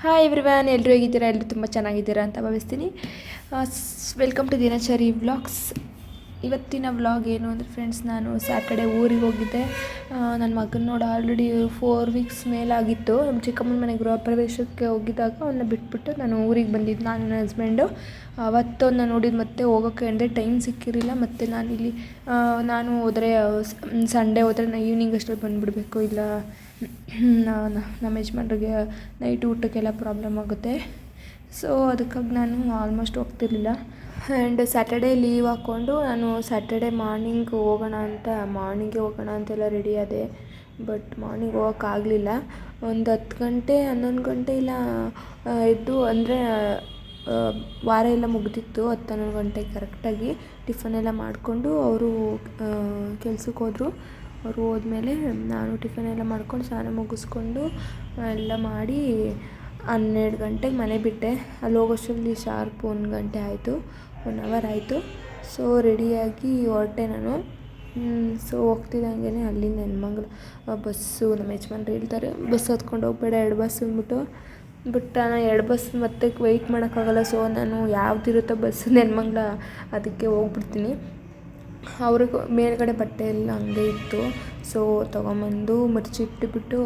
Hi everyone, ಎಲ್ಲರೂ ಹೇಗಿದ್ದೀರಾ? ಎಲ್ಲರೂ ತುಂಬ ಚೆನ್ನಾಗಿದ್ದೀರಾ ಅಂತ ಭಾವಿಸ್ತೀನಿ. ವೆಲ್ಕಮ್ ಟು ದಿನಚರಿ ವ್ಲಾಗ್ಸ್. ಇವತ್ತಿನ ವ್ಲಾಗ್ ಏನು ಅಂದರೆ ಫ್ರೆಂಡ್ಸ್, ನಾನು ಸ್ಯಾಟರ್ಡೆ ಊರಿಗೆ ಹೋಗಿದ್ದೆ. ನನ್ನ ಮಗನ ನೋಡಿ ಆಲ್ರೆಡಿ 4 ವೀಕ್ಸ್ ಮೇಲಾಗಿತ್ತು. ನಮ್ಮ ಚಿಕ್ಕಮ್ಮನ ಮನೆ ಗೃಹ ಪ್ರವೇಶಕ್ಕೆ ಹೋಗಿದ್ದಾಗ ಅವನ್ನ ಬಿಟ್ಬಿಟ್ಟು ನಾನು ಊರಿಗೆ ಬಂದಿದ್ದು, ನಾನು ನನ್ನ ಹಸ್ಬೆಂಡು. ಅವತ್ತು ಅವನ್ನ ನೋಡಿದ ಮತ್ತೆ ಹೋಗೋಕ್ಕೆ ಅಂದರೆ ಟೈಮ್ ಸಿಕ್ಕಿರಲಿಲ್ಲ. ಮತ್ತು ನಾನು ಹೋದರೆ ಸಂಡೇ ಹೋದರೆ ಈವ್ನಿಂಗ್ ಅಷ್ಟರಲ್ಲಿ ಬಂದುಬಿಡಬೇಕು, ಇಲ್ಲ ನಮ್ಮ ಯಜಮಾನ್ರಿಗೆ ನೈಟ್ ಊಟಕ್ಕೆಲ್ಲ ಪ್ರಾಬ್ಲಮ್ ಆಗುತ್ತೆ. ಸೊ ಅದಕ್ಕಾಗಿ ನಾನು ಆಲ್ಮೋಸ್ಟ್ ಹೋಗ್ತಿರ್ಲಿಲ್ಲ. ಆ್ಯಂಡ್ ಸ್ಯಾಟರ್ಡೇ ಲೀವ್ ಹಾಕ್ಕೊಂಡು ನಾನು ಸ್ಯಾಟರ್ಡೇ ಮಾರ್ನಿಂಗಿಗೆ ಹೋಗೋಣ ಅಂತೆಲ್ಲ ರೆಡಿ ಆದೆ. ಬಟ್ ಮಾರ್ನಿಂಗ್ ಹೋಗೋಕ್ಕಾಗಲಿಲ್ಲ. ಒಂದು 10 ಗಂಟೆ 11 ಗಂಟೆ ಇಲ್ಲ ಎದ್ದು, ಅಂದರೆ ವಾರ ಎಲ್ಲ ಮುಗ್ದಿತ್ತು. 10-11 ಗಂಟೆಗೆ ಕರೆಕ್ಟಾಗಿ ಟಿಫನೆಲ್ಲ ಮಾಡಿಕೊಂಡು ಅವರು ಕೆಲ್ಸಕ್ಕೆ ಹೋದರು. ಅವರು ಹೋದ್ಮೇಲೆ ನಾನು ಟಿಫನ್ ಎಲ್ಲ ಮಾಡ್ಕೊಂಡು ಸ್ನಾನ ಮುಗಿಸ್ಕೊಂಡು ಎಲ್ಲ ಮಾಡಿ 12 ಗಂಟೆಗೆ ಮನೆ ಬಿಟ್ಟೆ. ಅಲ್ಲಿ ಹೋಗೋಷ್ಟರಲ್ಲಿ ಶಾರ್ಪ್ 1 ಗಂಟೆ ಆಯಿತು, 1 ಅವರ್ ಆಯಿತು. ಸೊ ರೆಡಿಯಾಗಿ ಹೊರಟೆ ನಾನು. ಸೊ ಹೋಗ್ತಿದ್ದಂಗೆ ಅಲ್ಲಿಂದ ನೆನ್ಮಂಗ್ಲ ಬಸ್ಸು, ನಮ್ಮ ಯಜಮಾನ್ರು ಹೇಳ್ತಾರೆ ಬಸ್ ಹತ್ಕೊಂಡು ಹೋಗ್ಬೇಡ, 2 ಬಸ್ ಅಂದ್ಬಿಟ್ಟು. ಬಟ್ ನಾನು 2 ಬಸ್ ಮತ್ತೆ ವೆಯ್ಟ್ ಮಾಡೋಕ್ಕಾಗಲ್ಲ. ಸೊ ನಾನು ಯಾವುದಿರುತ್ತೋ ಬಸ್ಸು ನೆನ್ಮಂಗ್ಲ ಅದಕ್ಕೆ ಹೋಗ್ಬಿಡ್ತೀನಿ. ಅವ್ರಿಗೆ ಮೇಲ್ಗಡೆ ಬಟ್ಟೆ ಎಲ್ಲ ಹಂಗೆ ಇತ್ತು. ಸೊ ತೊಗೊಂಬಂದು ಮಡಚಿಟ್ಬಿಟ್ಟು,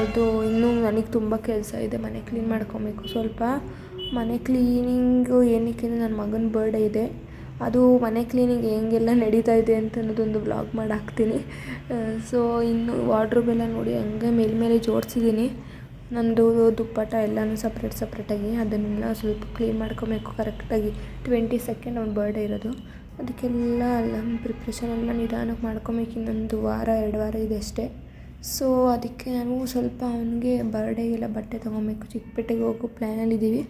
ಇದು ಇನ್ನೂ ನನಗೆ ತುಂಬ ಕೆಲಸ ಇದೆ. ಮನೆ ಕ್ಲೀನ್ ಮಾಡ್ಕೊಬೇಕು ಸ್ವಲ್ಪ. ಮನೆ ಕ್ಲೀನಿಂಗು ಏನಕ್ಕೆ ಅಂದರೆ ನನ್ನ ಮಗನ ಬರ್ಡೇ ಇದೆ. ಅದು ಮನೆ ಕ್ಲೀನಿಂಗ್ ಹೆಂಗೆಲ್ಲ ನಡೀತಾ ಇದೆ ಅಂತ ಅನ್ನೋದೊಂದು ವ್ಲಾಗ್ ಮಾಡಿ ಹಾಕ್ತೀನಿ. ಸೊ ಇನ್ನು ವಾರ್ಡ್ರೋಬ್ ಎಲ್ಲ ನೋಡಿ ಹಂಗೆ ಮೇಲೆ ಜೋಡಿಸಿದ್ದೀನಿ. ನಂದು ದುಪ್ಪಟ ಎಲ್ಲನೂ ಸಪ್ರೇಟಾಗಿ ಅದನ್ನೆಲ್ಲ ಸ್ವಲ್ಪ ಕ್ಲೀನ್ ಮಾಡ್ಕೊಬೇಕು ಕರೆಕ್ಟಾಗಿ. 22nd ಅವ್ನ ಬರ್ಡೇ ಇರೋದು. ಅದಕ್ಕೆಲ್ಲ ಪ್ರಿಪ್ರೇಷನ್ ಎಲ್ಲ ನಿಧಾನಕ್ಕೆ ಮಾಡ್ಕೊಬೇಕು. ಇನ್ನೊಂದು ವಾರ 2 ವಾರ ಇದೆ ಅಷ್ಟೇ. ಸೊ ಅದಕ್ಕೆ ನಾನು ಸ್ವಲ್ಪ ಅವನಿಗೆ ಬರ್ಡೇಗೆಲ್ಲ ಬಟ್ಟೆ ತೊಗೊಬೇಕು. ಚಿಕ್ಕಪೇಟೆಗೆ ಹೋಗೋ ಪ್ಲ್ಯಾನಲ್ಲಿದ್ದೀವಿ.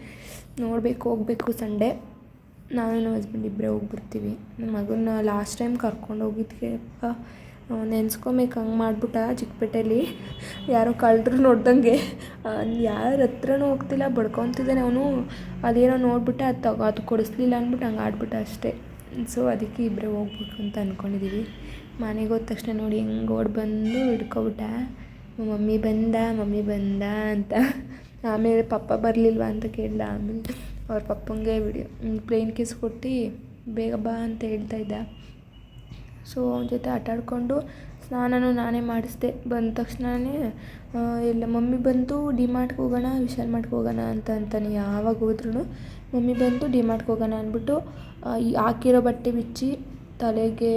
ಹೋಗಬೇಕು ಸಂಡೇ. ನಾನು ನಮ್ಮ ಹಸ್ಬೆಂಡ್ ಇಬ್ಬರೇ ಹೋಗ್ಬಿಡ್ತೀವಿ. ನನ್ನ ಮಗನ್ನ ಲಾಸ್ಟ್ ಟೈಮ್ ಕರ್ಕೊಂಡು ಹೋಗಿದ್ದಕ್ಕೆ ನೆನೆಸ್ಕೊಬೇಕು. ಹಂಗೆ ಮಾಡ್ಬಿಟ್ಟ ಚಿಕ್ಕಪೇಟೆಯಲ್ಲಿ ಯಾರೋ ಕಳ್ಳರು ನೋಡ್ದಂಗೆ, ಯಾರ ಹತ್ರನೂ ಹೋಗ್ತಿಲ್ಲ, ಬಡ್ಕೊತಿದ್ದಾನೆ ಅವನು. ಅದೇನೋ ನೋಡ್ಬಿಟ್ಟೆ, ಅದು ಕೊಡಿಸ್ಲಿಲ್ಲ ಅಂದ್ಬಿಟ್ಟು ಹಂಗೆ ಆಡ್ಬಿಟ್ಟ ಅಷ್ಟೇ. ಸೊ ಅದಕ್ಕೆ ಇಬ್ಬರೇ ಹೋಗ್ಬೇಕು ಅಂತ ಅಂದ್ಕೊಂಡಿದ್ದೀವಿ. ಮನೆಗೆ ಹೋದ ತಕ್ಷಣ ನೋಡಿ ಹೆಂಗೆ ಓಡಿ ಬಂದು ಹಿಡ್ಕೊಬಿಟ್ಟ, ಮಮ್ಮಿ ಬಂದ ಅಂತ. ಆಮೇಲೆ ಪಪ್ಪ ಬರಲಿಲ್ವಾ ಅಂತ ಕೇಳ್ದ. ಆಮೇಲೆ ಅವ್ರ ಪಪ್ಪಂಗೆ ಪ್ಲೇನ್ ಕಿಸ್ ಕೊಟ್ಟು ಬೇಗ ಬಾ ಅಂತ ಹೇಳ್ತಾಯಿದ್ದ. ಸೊ ಅವನ ಜೊತೆ ಆಟಾಡಿಕೊಂಡು ಸ್ನಾನನೂ ನಾನೇ ಮಾಡಿಸ್ದೆ. ಬಂದ ತಕ್ಷಣವೇ ಎಲ್ಲ ಮಮ್ಮಿ ಬಂತು ಡಿಮಾರ್ಟ್ಗೆ ಹೋಗೋಣ, ವಿಶಾಲ್ ಮಾರ್ಟ್ಗೆ ಹೋಗೋಣ ಅಂತಾನೆ. ಯಾವಾಗ ಹೋದ್ರೂ ಮಮ್ಮಿ ಬಂತು ಡಿಮಾರ್ಟ್ಗೆ ಹೋಗೋಣ ಅಂದ್ಬಿಟ್ಟು ಹಾಕಿರೋ ಬಟ್ಟೆ ಬಿಚ್ಚಿ ತಲೆಗೆ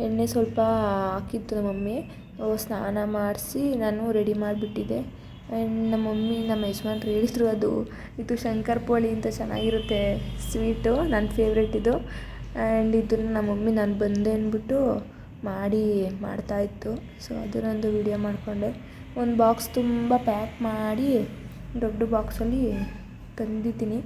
ಎಣ್ಣೆ ಸ್ವಲ್ಪ ಹಾಕಿತ್ತು ನಮ್ಮ ಮಮ್ಮಿ. ಸ್ನಾನ ಮಾಡಿಸಿ ನಾನು ರೆಡಿ ಮಾಡಿಬಿಟ್ಟಿದ್ದೆ. ಆ್ಯಂಡ್ ನಮ್ಮ ಯಜಮಾನ್ರು ಹೇಳಿದ್ರು, ಇದು ಶಂಕರ್ ಪೋಳಿ ಅಂತ ಚೆನ್ನಾಗಿರುತ್ತೆ ಸ್ವೀಟು, ನನ್ನ ಫೇವ್ರೇಟ್ ಇದು. ಆ್ಯಂಡ್ ಇದನ್ನು ನಮ್ಮ ಮಮ್ಮಿ ನಾನು ಬಂದೆ ಅಂದ್ಬಿಟ್ಟು ಮಾಡ್ತಾಯಿತ್ತು. ಸೊ ಅದನ್ನೊಂದು ವೀಡಿಯೋ ಮಾಡಿಕೊಂಡೆ. ಒಂದು ಬಾಕ್ಸ್ ತುಂಬ ಪ್ಯಾಕ್ ಮಾಡಿ ದೊಡ್ಡ ಬಾಕ್ಸಲ್ಲಿ ತಂದಿದ್ದೀನಿ.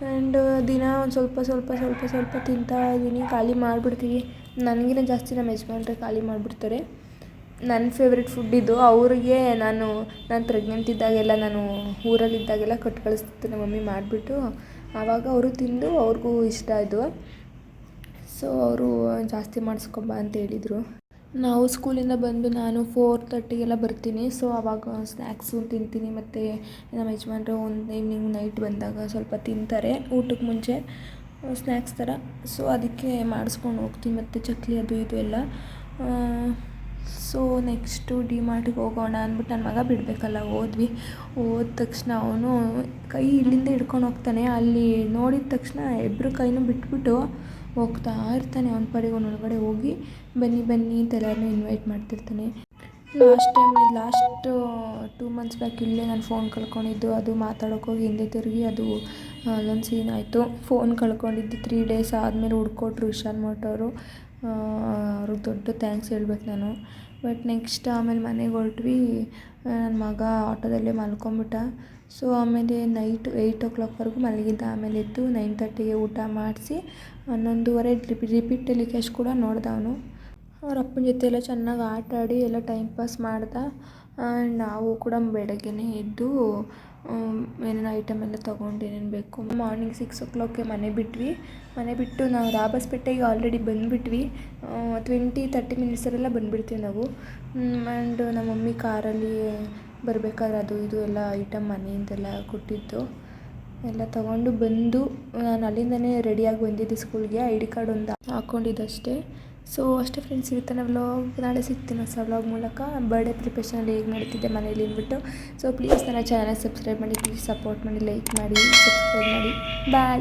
ಆ್ಯಂಡ್ ದಿನ ಒಂದು ಸ್ವಲ್ಪ ತಿಂತಾ ಇದ್ದೀನಿ. ಖಾಲಿ ಮಾಡಿಬಿಡ್ತೀವಿ. ನನಗಿನ್ನ ಜಾಸ್ತಿ ನಮ್ಮ ಯಜಮಾನ್ರೆ ಖಾಲಿ ಮಾಡಿಬಿಡ್ತಾರೆ. ನನ್ನ ಫೇವ್ರೆಟ್ ಫುಡ್ ಇದು. ಅವ್ರಿಗೆ ನಾನು ಪ್ರೆಗ್ನೆಂಟ್ ಇದ್ದಾಗೆಲ್ಲ, ನಾನು ಊರಲ್ಲಿದ್ದಾಗೆಲ್ಲ ಕೊಟ್ಟು ಕಳಿಸ್ತಿದ್ದೆ ನಮ್ಮ ಮಮ್ಮಿ ಮಾಡಿಬಿಟ್ಟು. ಆವಾಗ ಅವರು ತಿಂದು ಅವ್ರಿಗೂ ಇಷ್ಟ ಇದು. ಸೊ ಅವರು ಜಾಸ್ತಿ ಮಾಡಿಸ್ಕೊಂಬ ಅಂತ ಹೇಳಿದರು. ನಾವು ಸ್ಕೂಲಿಂದ ಬಂದು ನಾನು 4:30ಗೆಲ್ಲ ಬರ್ತೀನಿ. ಸೊ ಆವಾಗ ಸ್ನ್ಯಾಕ್ಸು ತಿಂತೀನಿ. ಮತ್ತು ನಮ್ಮ ಯಜಮಾನ್ರು ಒಂದು ಈವ್ನಿಂಗ್ ನೈಟ್ ಬಂದಾಗ ಸ್ವಲ್ಪ ತಿಂತಾರೆ ಊಟಕ್ಕೆ ಮುಂಚೆ, ಸ್ನ್ಯಾಕ್ಸ್ ಥರ. ಸೊ ಅದಕ್ಕೆ ಮಾಡಿಸ್ಕೊಂಡು ಹೋಗ್ತೀನಿ. ಮತ್ತು ಚಕ್ಲಿ ಅದು ಇದು ಎಲ್ಲ. ಸೊ ನೆಕ್ಸ್ಟು ಡಿಮಾರ್ಟಿಗೆ ಹೋಗೋಣ ಅಂದ್ಬಿಟ್ಟು ನನ್ನ ಮಗ ಬಿಡಬೇಕಲ್ಲ, ಹೋದ ತಕ್ಷಣ ಅವನು ಕೈ ಇಲ್ಲಿಂದ ಹಿಡ್ಕೊಂಡು ಹೋಗ್ತಾನೆ. ಅಲ್ಲಿ ನೋಡಿದ ತಕ್ಷಣ ಇಬ್ಬರು ಕೈನೂ ಬಿಟ್ಬಿಟ್ಟು ಹೋಗ್ತಾ ಇರ್ತಾನೆ. ಅವನ ಪಾಡಿಗೆ ಒಳಗಡೆ ಹೋಗಿ ಬನ್ನಿ ಅಂತ ಎಲ್ಲರನ್ನೂ ಇನ್ವೈಟ್ ಮಾಡ್ತಿರ್ತಾನೆ. ಲಾಸ್ಟ್ 2 ಮಂತ್ಸ್ ಬ್ಯಾಕ್ ಇಲ್ಲೇ ನಾನು ಫೋನ್ ಕಳ್ಕೊಂಡಿದ್ದು. ಅದು ಮಾತಾಡೋಕ್ಕೋಗಿ ಹಿಂದೆ ತಿರುಗಿ ಅದು ಅಲ್ಲೊಂದು ಸೀನ್ ಆಯಿತು. ಫೋನ್ ಕಳ್ಕೊಂಡಿದ್ದು 3 ಡೇಸ್ ಆದಮೇಲೆ ಹುಡ್ಕೊಟ್ರು ವಿಶಾಲ್ ಮಾರ್ಟ್ ಅವರು. ಅವ್ರಿಗೆ ದೊಡ್ಡ ಥ್ಯಾಂಕ್ಸ್ ಹೇಳ್ಬೇಕು ನಾನು. ಬಟ್ ನೆಕ್ಸ್ಟ್ ಆಮೇಲೆ ಮನೆಗೆ ಹೊರಟ್ವಿ. ನನ್ನ ಮಗ ಆಟೋದಲ್ಲೇ ಮಲ್ಕೊಂಬಿಟ್ಟ. ಸೊ ಆಮೇಲೆ ನೈಟ್ 8 o'clockವರೆಗೂ ಮಲಗಿದ್ದ. ಆಮೇಲೆ ಎದ್ದು 9:30ಗೆ ಊಟ ಮಾಡಿಸಿ 11:30 ರಿಪೀಟ್ ಟೆಲಿಕಾಸ್ಟ್ ಕೂಡ ನೋಡ್ದ ಅವನು. ಅವ್ರ ಅಪ್ಪನ ಜೊತೆ ಎಲ್ಲ ಚೆನ್ನಾಗಿ ಆಟ ಆಡಿ ಎಲ್ಲ ಟೈಮ್ ಪಾಸ್ ಮಾಡ್ದ. ನಾವು ಕೂಡ ಬೆಳಗ್ಗೆನೇ ಎದ್ದು ಏನೇನು ಐಟಮ್ ಎಲ್ಲ ತೊಗೊಂಡು ಏನೇನು ಬೇಕು. ಮಾರ್ನಿಂಗ್ 6 o'clockಗೆ ಮನೆ ಬಿಟ್ಟು ನಾವು ರಾಬಸ್ಪೇಟೆಗೆ ಆಲ್ರೆಡಿ ಬಂದುಬಿಟ್ವಿ. 20-30 ಮಿನಿಟ್ಸಲ್ಲೆಲ್ಲ ಬಂದುಬಿಡ್ತೀವಿ ನಾವು. ಆ್ಯಂಡ್ ನಮ್ಮ ಮಮ್ಮಿ ಕಾರಲ್ಲಿ ಬರಬೇಕಾದ್ರೆ ಅದು ಇದು ಎಲ್ಲ ಐಟಮ್ ಮನೆಯಿಂದೆಲ್ಲ ಕೊಟ್ಟಿದ್ದು ಎಲ್ಲ ತೊಗೊಂಡು ಬಂದು ನಾನು ಅಲ್ಲಿಂದನೇ ರೆಡಿಯಾಗಿ ಬಂದಿದ್ದೆ ಸ್ಕೂಲ್ಗೆ. ID ಕಾರ್ಡ್ ಒಂದು ಹಾಕ್ಕೊಂಡಿದ್ದಷ್ಟೇ. ಸೊ ಅಷ್ಟೇ ಫ್ರೆಂಡ್ಸ್, ಇವತ್ತಿನ ವ್ಲಾಗ್. ನಾಳೆ ಸಿಗ್ತೀನಿ ಹೊಸ ವ್ಲಾಗ್ ಮೂಲಕ. ಬರ್ಡೇ ಪ್ರಿಪ್ರೇಷನಲ್ಲಿ ಹೇಗೆ ಮಾಡ್ತಿದ್ದೆ ಮನೇಲಿ ಅಂದ್ಬಿಟ್ಟು. ಸೊ ಪ್ಲೀಸ್ ನನ್ನ ಚಾನಲ್ ಸಬ್ಸ್ಕ್ರೈಬ್ ಮಾಡಿ, ಪ್ಲೀಸ್ ಸಪೋರ್ಟ್ ಮಾಡಿ, ಲೈಕ್ ಮಾಡಿ, ಸಬ್ಸ್ಕ್ರೈಬ್ ಮಾಡಿ. ಬಾಯ್.